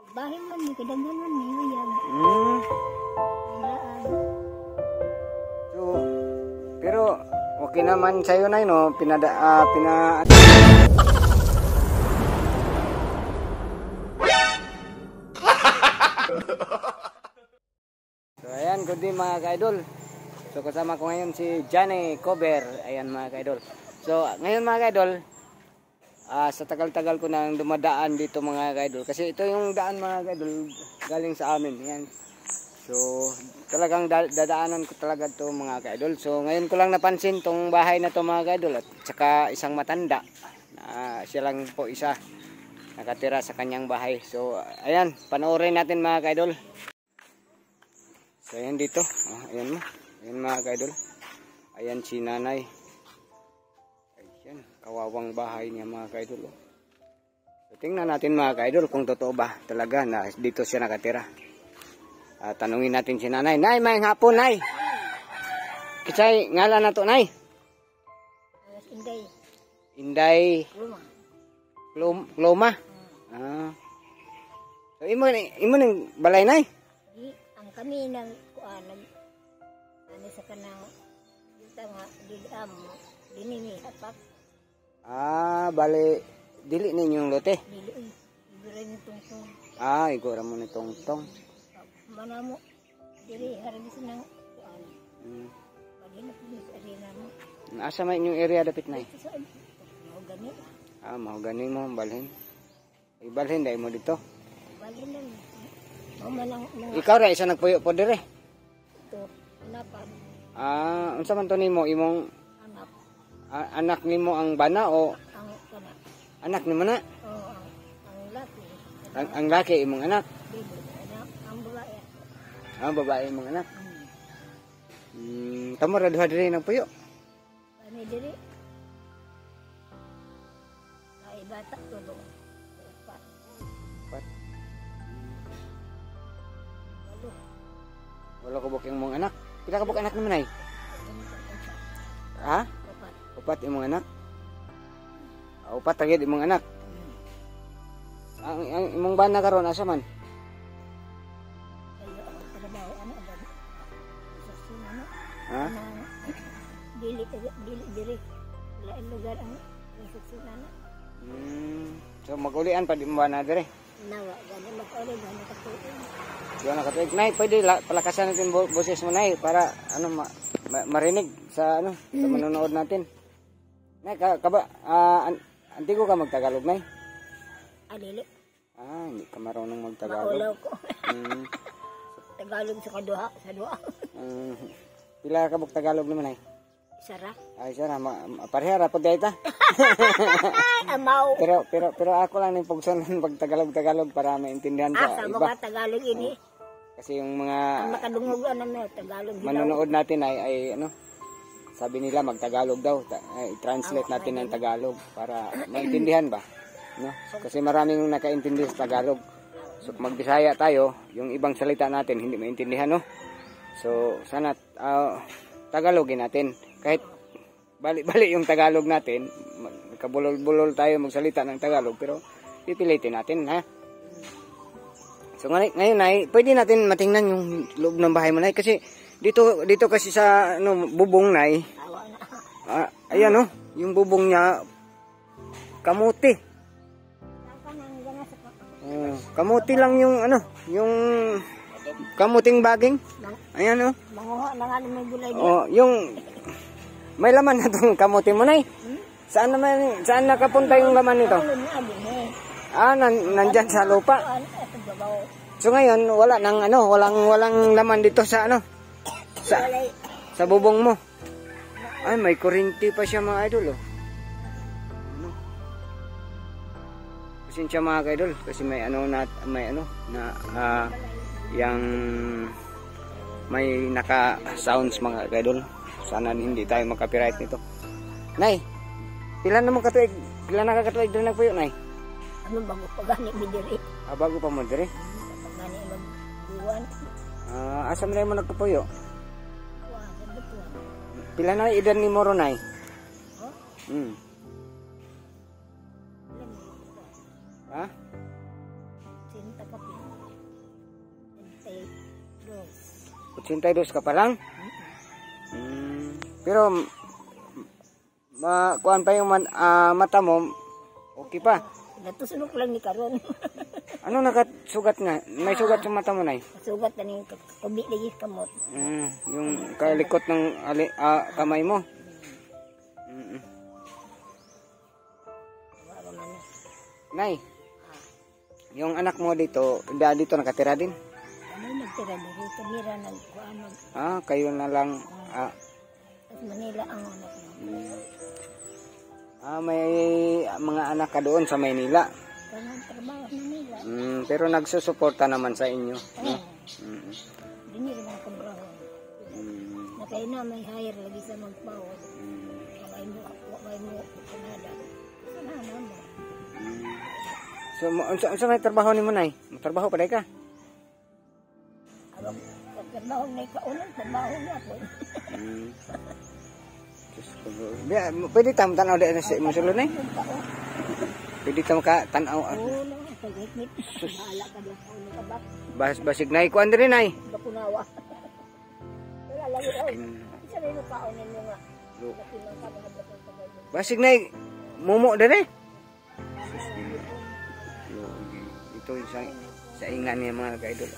Bahin man ni kadaghan man ni yan. So, pero okay naman sa'yo na no, So ayan, good day mga ka-idol. So kasama ko ngayon si Johnny Cover. Ayan mga ka-idol. So ngayon mga ka-idol, sa tagal-tagal ko nang dumadaan dito mga ka-idol. Kasi ito yung daan mga ka-idol galing sa amin. Ayan. So talagang dadaanan ko talaga to mga ka-idol. So ngayon ko lang napansin tong bahay na to mga ka-idol. At saka isang matanda. Siya lang po isa nakatira sa kanyang bahay. So ayan, panoorin natin mga ka-idol. So ayan dito, ayan mo, ayan mga ka-idol, ayan si nanay, ayan, kawawang bahay niya mga ka-idol. So tingnan natin mga ka-idol kung totoo ba talaga na dito siya nakatira. Tanungin natin si nanay. Nay, may hapon nay, kisay ngalan na to nay? Inday Loma. So imo ng balay nay? Kami nang ano sa kanang kita nga dinimi apak. Bali dili ninyong lote. Dili igura ni tungtong. Igura mo ni tungtong. Manamo dili harabis nang kuan. Pwede na pulis arena mo. Asa man inyong area dapit nay? Mao gani. Mao gani mo balhin. Ibalhin dai mo dito. Balhin lang. Ikaw ra isa nagpuyo po dire. Ito, anapan. Unsa man to nimo imong Anak. Anak nimo ang bana o Ang kana. anak nimo na? Oo, ang laki. Ang laki imong anak. Bibi, anak, ang babae. Babae imong anak. Tamo ra duha dire nagpuyo. Kami diri. Ay bata tulo. Wala ko buking mong anak. Pila ka buk anak naman ay? Upat imong anak. Upat tagid imong anak. Ang imong bana karon asa man? Trabaho ano ba? Ha? Dili diri. Lain lugar ang susunan. So magulian pa di mo bana dire? Nawa, gani mag-uli gani katuig. Diyan nakatuig nay, pwede palakasan natin boses mo nay para ano marinig sa ano sa manonood natin. Nay antigo ka magtagalog nay? Dili. Hindi ka marunong magtagalog. Maulaw ko. Tagalog sa duha. Pila ka buk Tagalog naman nay? Sara. Sara, pareha ra pud dayta. Amaw. Pero ako lang ning pugson pag Tagalog para maintindihan sa sa iba. mga Tagalog ini. Kasi yung mga Ang makadungog ano Tagalog. manonood natin ay ano, sabi nila magtagalog daw, i-translate natin ng Tagalog para maintindihan ba, no? Kasi maraming nakaintindi sa Tagalog. So magbisaya tayo, yung ibang salita natin hindi maintindihan, no? So sana Tagalogin natin. Kahit bali-bali yung Tagalog natin, kabulol-bulol tayo magsalita ng Tagalog, pero pipilitin natin, ha? So ngayon ay pwede natin matingnan yung loob ng bahay mo nay kasi dito kasi sa bubong nay. Ayan no, yung bubong niya kamuti. Kamuti lang yung yung kamuting baging. Ayan no. Manguha na nga may gulay dito. Yung may laman na tong kamuti mo nay. Saan nakapunta yung laman nito? Nandyan sa lupa. So ngayon wala nang walang laman dito sa sa bubong mo. Ay may kuryente pa siya mga idol Pasensya mga idol kasi may yang may naka sounds mga idol. Sana hindi tayo mag-copyright nito. Nay, pila na mo katuig? Pila na ka katuig din nagpuyo nay? Bago pa gani bidiri. Bago pa mo dire? Gani magbuwan. Asa mo nagpuyo? Pila na edad ni Moro nay? Ha? kape. 82 ka pa lang? Pero kuan pa yung mata mo, okay pa. Natusunok lang ni karon. Ano nakasugat nga? May sugat sa mata mo, Nay? Sugat na ni kabi lagi kamot. Yung kalikot ng kamay mo. Wala man. Nay, yung anak mo dito nakatira din? Ano nagtira dito? Kamira nagkuano. Kayo na lang. Sa Manila ang anak mo. May mga anak ka doon sa Maynila. Kanang trabaho na nila. Pero nagsusuporta naman sa inyo. No? Dini rin ang kabraho. Nakay na may hire lagi sa magpawod. Wakay mo Canada. Sana mo. So, unsa may trabaho ni mo, Nay? Trabaho pa day ka? Trabaho na ikaunang trabaho na po. Pwede tam tanaw di na si musulod, Nay? Pwede tam ka tanaw. Oo lang, pag-hikmit. Bahala ka doon kung ano ka ba. Basig, Nay. Kuan din, Nay. Bakunawa. Wala lagi daw. Isa rin yung kaunin mo nga. Nakilang ka mga bakong pagay. Basig, Nay. Mumo din, Ito sa ingan niya mga ka-idol.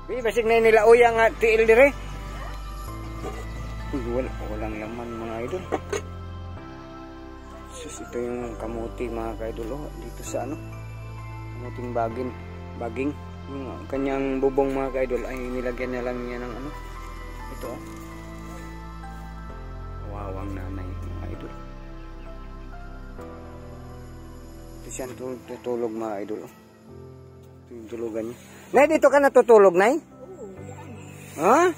Basig na nila uyang nga tiil dire. Walang laman mga idol. Sus, ito yung kamuti mga ka-idol. Dito sa kamuting baging. Yung kanyang bubong mga ka-idol ay nilagyan na lang niya ng ito wawang nanay mga idol. Ito siya tutulog mga idol. Ito yung tulugan niya. Nay, dito ka natutulog, Nay? Ha?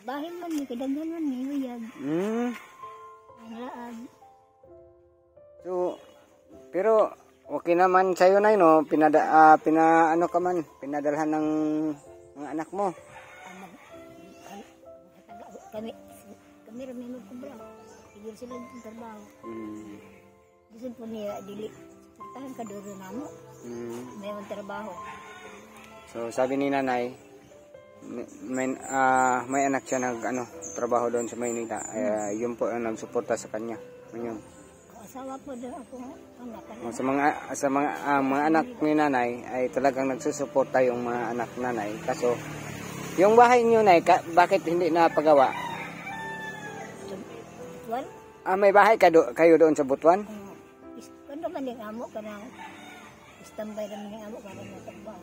Bahay man, may kadaghan man, may uyag. So, pero okay naman sa'yo, Nay, no? Pinadalhan ng mga anak mo. Kami rin may magkubra. Siguro sila ng trabaho. Gusto po nila, dili. Tahan ka duro na mo. May trabaho. So, sabi ni Nanay, may anak siya trabaho doon sa Maynila. Yun po ang nagsuporta sa kanya. Yun. Asawa po doon ako anak. Sa mga anak ni Nanay ay talagang nagsusuporta yung mga anak Nanay. Kaso, yung bahay niyo, Nay, bakit hindi napagawa? Butuan? May bahay kayo doon sa Butuan? Kando man yung amo ka na standby naman yung amo ka na matagbaho.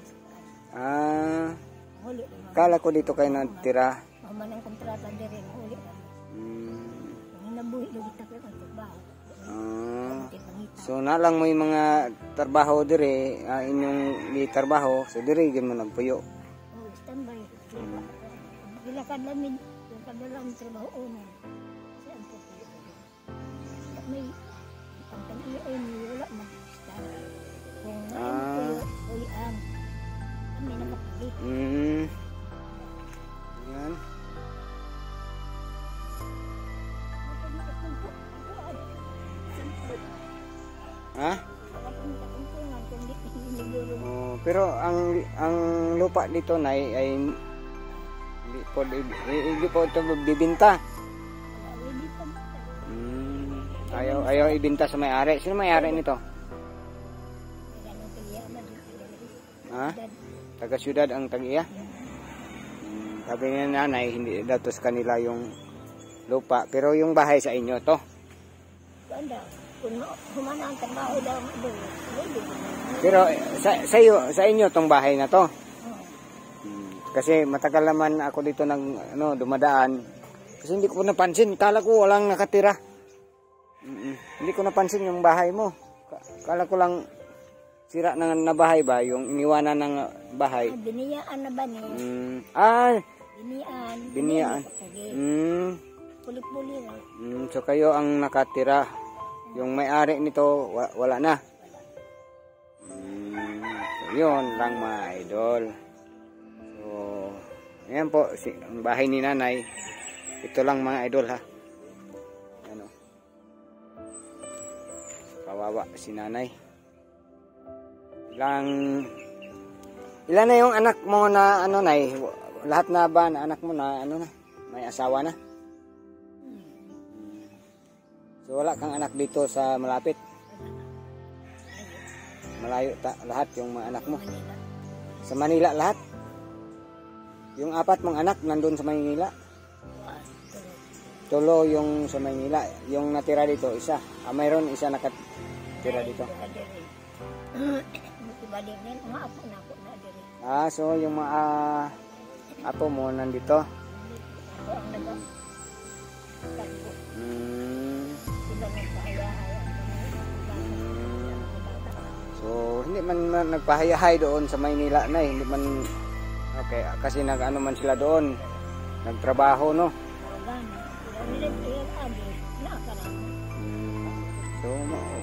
Kala ko dito kayo natira. Maman ang kontrata din rin, huli na. Yung nabuhi, lugit na kayo ang trabaho. So nalang mo yung mga trabaho dire, inyong trabaho, so dire yun mo nagpuyo. Standby. Gilakad namin, yung kadalang trabaho una. Saan po po? May ang tag-iay wala mag-standby. Kung ngayon po ulian, kami nakapalit. Yan. Ha? Pero ang lupa dito, Nay, ay hindi po ito bibinta. Ayaw ibinta sa may-ari. Sino may-ari nito? Ha? Taga syudad ang tag-iya? Sabi ni Nanay, hindi datos kanila yung lupa. Pero yung bahay sa inyo to? Kung humana ang trabaho daw doon. Pero sa inyo tong bahay na to? Kasi matagal naman ako dito dumadaan. Kasi hindi ko napansin. Kala ko walang nakatira. Hindi ko napansin yung bahay mo. Kala ko lang sira na bahay ba? Yung iniwanan ng bahay. Biniyaan na ba niya? Biniyaan. Puli-puli na. So kayo ang nakatira. Yung may-ari nito, wala na. So yun lang mga idol. So, ayan po, ang bahay ni Nanay. Ito lang mga idol ha. Ano. kawawa si nanay. Ilan na yung anak mo na ano nay? Lahat na ba na anak mo na ano na? May asawa na? So wala kang anak dito sa malapit? Malayo lahat yung mga anak mo? Manila. Sa Manila lahat? Yung 4 mong anak nandun sa Manila? Tulo yung sa Manila. Yung natira dito, isa. Mayroon isa nakatira dito. Balik din, mga apo na ako na diri. So yung mga apo mo nandito? Ako ang nagtagpo. Sila nagpahayahay. So hindi man nagpahayahay doon sa Maynila na hindi man okay kasi nag-ano man sila doon nagtrabaho no. So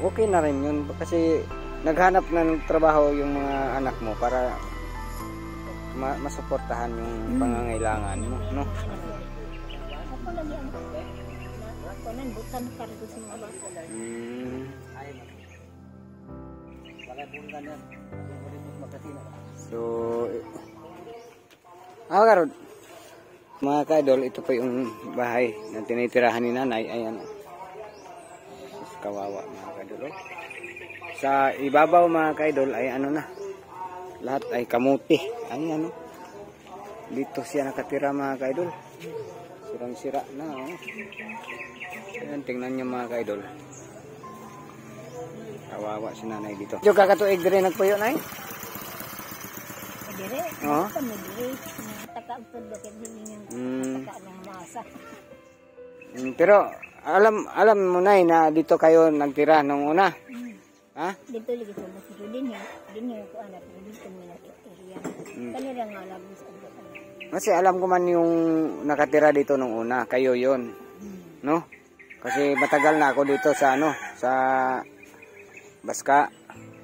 okay na rin yun kasi naghanap ng trabaho yung mga anak mo para masuportahan yung pangangailangan mo, no? Ako lagi ang kunan butan kargo sa mga bata. So karod mga ka-idol, ito po yung bahay na tinitirahan ni nanay. Ayan, kawawa mga ka-idol. Sa ibabaw mga ka-idol ay ano na, lahat ay kamuti. Ay ano, dito siya nakatira mga ka-idol. Sirang-sira na. Ayan, tingnan nyo mga ka-idol. Kawawa si nanay dito. Yung kakatuig din nagpuyo na eh. Dire, kami dire. Taka-agtod bakit hindi yung taka ng masa. Pero alam mo na dito kayo nagtira nung una. Ha? Dito lagi sa dito din yung ko anak dito kami nakitira. Kanira nga labi sa anak. Kasi alam ko man yung nakatira dito nung una, kayo yon, no? Kasi matagal na ako dito sa sa Baska.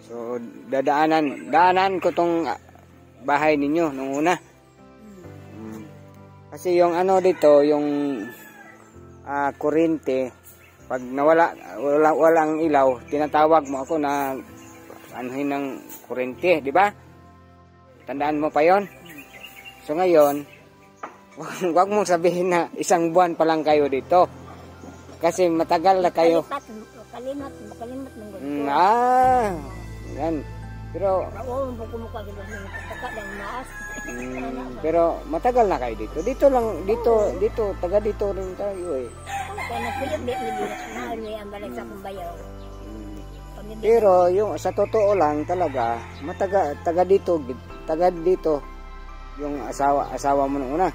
So daanan ko tong bahay ninyo nung una. Kasi yung dito, yung kuryente, pag walang ilaw, tinatawag mo ako na anuhin ng kuryente, di ba? Tandaan mo pa yon? So ngayon, wag mong sabihin na 1 buwan pa lang kayo dito. Kasi matagal na kayo. Kalimot ng Yan. Pero pero matagal na kayo dito. Dito taga dito rin tayo eh. Pero yung sa totoo lang talaga, taga dito yung asawa mo nung una.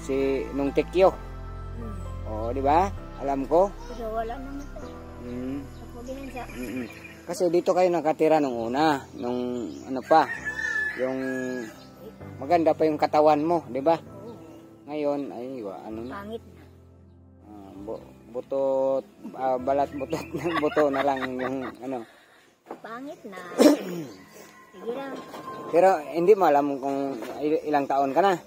Si nung Tekyo. Oh, di ba? Alam ko. Pero wala naman to. Kasi dito kayo nakatira nung una, nung yung maganda pa yung katawan mo, di ba? Ngayon ay pangit na. Butot, balat butot ng buto na lang yung Pangit na. Sige lang. Pero hindi mo alam kung ilang taon ka na. Ang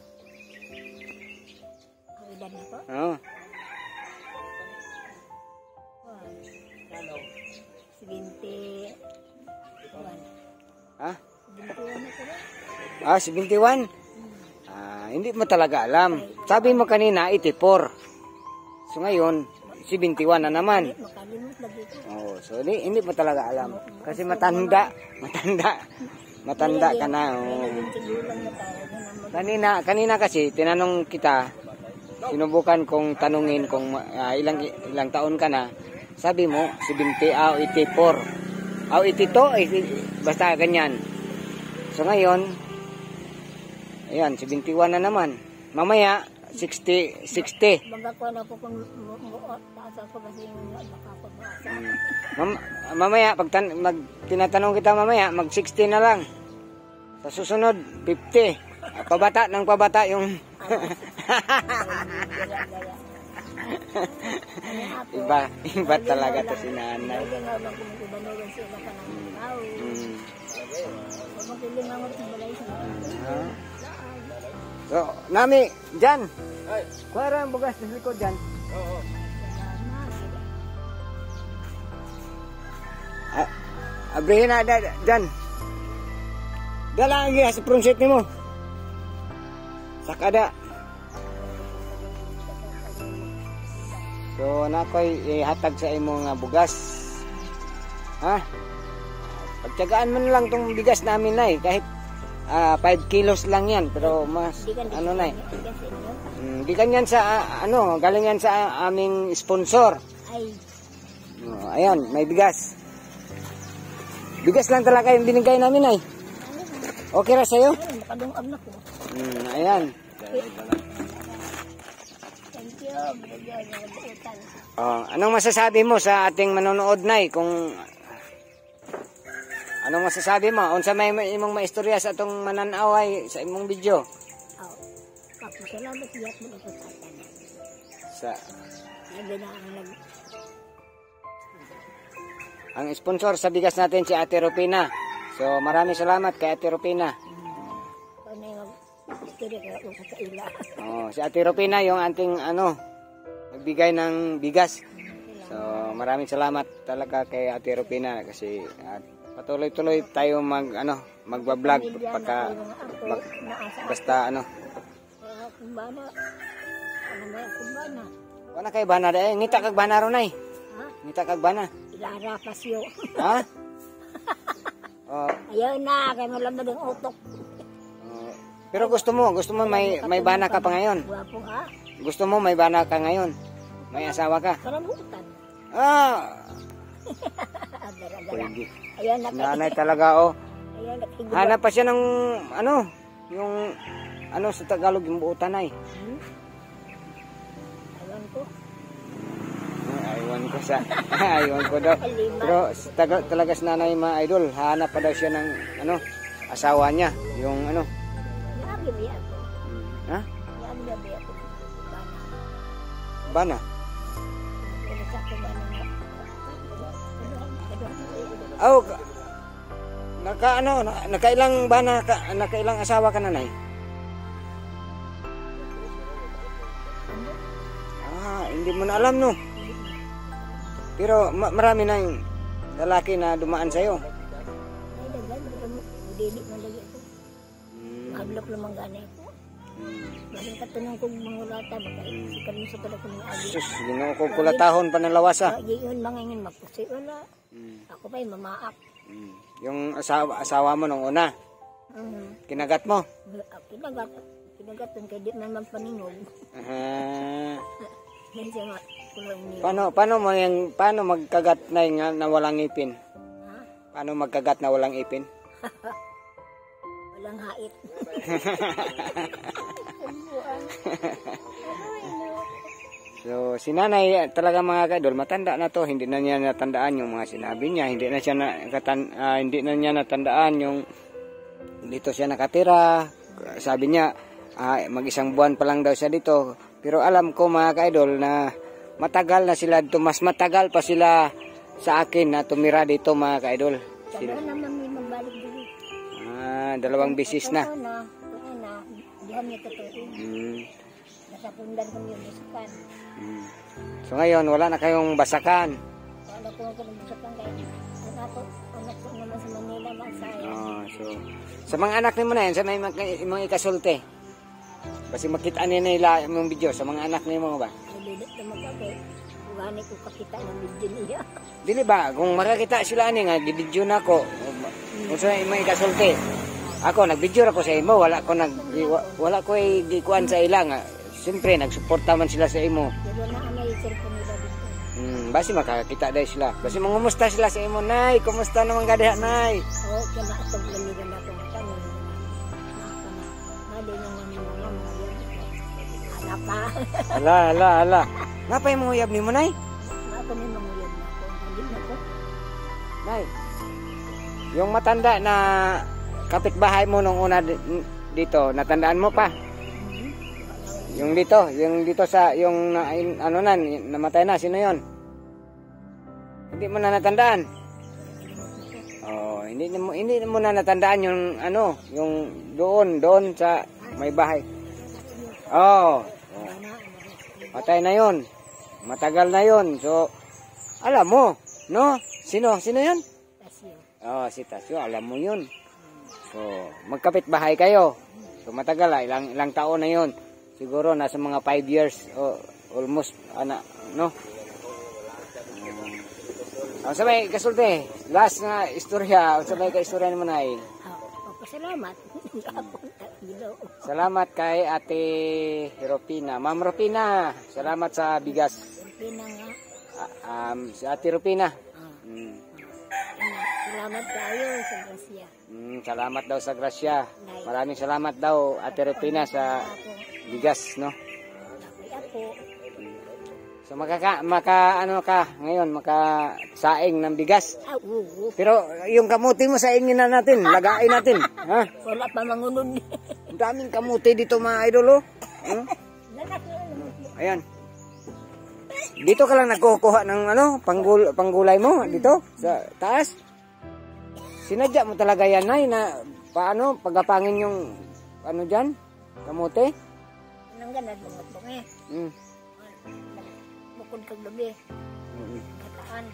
edad na ko? Oo. 71. Ha? 71 na ko ba? 71? Hindi mo talaga alam. Sabi mo kanina 84. So ngayon 71 na naman. Makalimot lagi ko. Oh, so hindi mo talaga alam. Kasi matanda ka na. Oh. Kanina kasi tinanong kita, sinubukan kong tanungin kung ilang taon ka na. Sabi mo 70 o 84. O 82 basta ganyan. So ngayon ayan 71 na naman. Mamaya 60. Baga ko na po kung taas ako kasi nakapag-asa. Mamaya pag tinatanong kita mamaya mag 60 na lang. Sa susunod 50. Pabata yung iba talaga to si nanay. So, nami, dyan. Kuwara ang bugas sa likod dyan. Oo. abrihin na dyan. Dala lagi sa pronset nimo. Sakada. So nakoy ihatag sa imo nga bugas. Ha? Pagtiyagaan mo na lang tong bigas namin nay kahit 5 kilos lang yan pero mas ano nay. Di ganyan sa ano, galing yan sa aming sponsor. Ay. Ayan, may bigas. Bigas lang talaga yung binigay namin ay. Okay ra sa'yo? Ay, nakadungab na ko. Ayan. Thank you. Binigyan ng buutan. Anong masasabi mo sa ating manonood nay kung anong masasabi mo? Unsa may imong maistorya sa atong mananaway sa imong video? Salamat iyat mo ako sa sa Labi na ang ang sponsor sa bigas natin si Ate Rupina. So maraming salamat kay Ate Rupina. Ano yung istorya kaya ako sa ila. Si Ate Rupina yung ating nagbigay ng bigas. So maraming salamat talaga kay Ate Rupina kasi patuloy-tuloy tayo magba-vlog pagka basta kumbana. Ano ba kumbana? Wala kay bana dai, ngita kag bana ron ay. Ha? Ngita kag bana. Ilara pasyo. Ha? Ayaw na, kay malamad ang utok. Pero gusto mo may bana ka pa ngayon. Guwapo ha? Gusto mo may bana ka ngayon. May asawa ka. Karamutan. Pwede. Ayan na. Nanay talaga Ayan na. Hanap pa siya ng yung sa Tagalog yung buutan ay. Ayan ko. Aywan ko daw. Pero talaga si nanay mga idol, hanap pa daw siya ng asawa niya, yung Yabi ba yan? Ha? Yabi ba yan? Bana? Nakailang bana ka, nakailang asawa ka nanay? Hindi mo na alam no. Pero marami na yung lalaki na dumaan sa'yo. Ay, dagan. Dili man lagi ako. Mahablok naman gani ako. Bagay katunong kong mga lata. Sikan mo sa pala ko ng agi. Sus, ginoo ko kulatahon pa ng lawasa. Yun mga ingin magpusi. Wala. Ako pa yung mamaak. Yung asawa mo nung una. Kinagat mo? Kinagat. Kinagat yun kaya di man magpaningog. Yan siya nga. Paano magkagat na walang ipin? Ha? Paano magkagat na walang ipin? Walang hait. So, si nanay talaga mga kaidol, matanda na to, hindi na niya natandaan yung mga sinabi niya, hindi na niya natandaan yung dito siya nakatira. Sabi niya, mag-isang buwan pa lang daw siya dito. Pero alam ko mga kaidol na matagal na sila dito, mas matagal pa sila sa akin na tumira dito mga kaidol. Sila naman may magbalik dito. 2 bisis na. Diyan niya totoo. Nasapundan kami yung basakan. So ngayon, wala na kayong basakan. Wala ko ng basakan kaya anak ko naman sa Manila masaya. So, sa mga anak nimo na yan, sa mga ikasulti. Kasi makita nila yung video sa mga anak nimo ba? Ay, dili naman kami. Gani ko kakita ng video niya. Dili ba? Kung makakita sila ani nga, gibidyo na ko. Kung sa mga ikasulti. Ako, nag-video ako sa imo. Wala ko gikuan sa ila nga. Siyempre, nagsuporta man sila sa imo. Pero na may cellphone nila dito. Basi makakita dahil sila. Basi mangumusta sila sa imo, Nay. Kumusta naman gadiha, Nay? Oo, kaya naatag laligan ako ng tanong. Nadi naman yung mga anak pa. Ala. Napay mo uyab ni mo, Nay? Ako may manguyab na ako. Hindi na ko. Nay, yung matanda na kapitbahay mo nung una dito, natandaan mo pa? Yung dito sa, namatay na, sino yon? Hindi mo na natandaan? Hindi mo na natandaan yung, yung doon sa may bahay. Patay na yon. Matagal na yon. So, alam mo, no? Sino yon? Oh, si Tasyo, alam mo yun. So, magkapit bahay kayo. So, matagal ilang taon na yun. Siguro, nasa mga 5 years. Almost, no? Sabay, kasulti, last na istorya, sabay ka istorya naman ay. Salamat. Salamat kay Ate Ropina. Ma'am Ropina, salamat sa bigas. Ropina nga. Si Ate Ropina. Salamat tayo sa grasya. Salamat daw sa grasya. Maraming salamat daw Ate Ropina sa bigas, no? Ako. So ano ka ngayon, makasaing ng bigas. Oo. Pero yung kamuti mo saingin na natin, lagain natin, ha? Wala pa mangunod. Ang daming kamuti dito mga idol, oh. Ayan. Dito ka lang nagkukuha ng panggulay mo dito sa taas. Sinadya mo talaga yan, Nay, na paano pagapangin yung diyan, kamuti? Anong ganad mo eh? Bukod kag gabi. Kataan.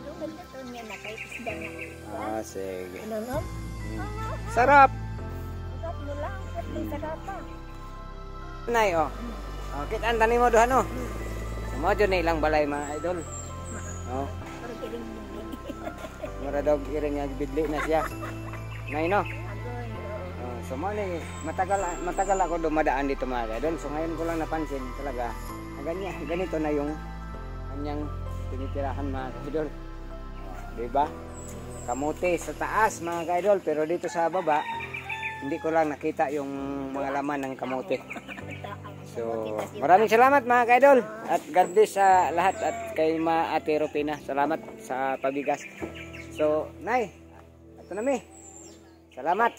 Yung ganda to niya na kahit isda na. Sige. Ano no? Sarap. Sarap mo lang. Sarap pa. Nay, kitaan tanin mo doon, no? Mo dyan na ilang balay mga idol. Parang kiring Mura daw kiring nga bidli na siya. Nay, no? So mo ni matagal ako dumadaan dito mga idol. So ngayon ko lang napansin talaga ganito na yung kanyang tinitirahan mga idol. Diba? Kamuti sa taas mga idol, pero dito sa baba hindi ko lang nakita yung mga laman ng kamuti. So maraming salamat mga idol at God bless sa lahat at kay Ate Ropina. Salamat sa pabigas. So Nay, ito na mi. Salamat.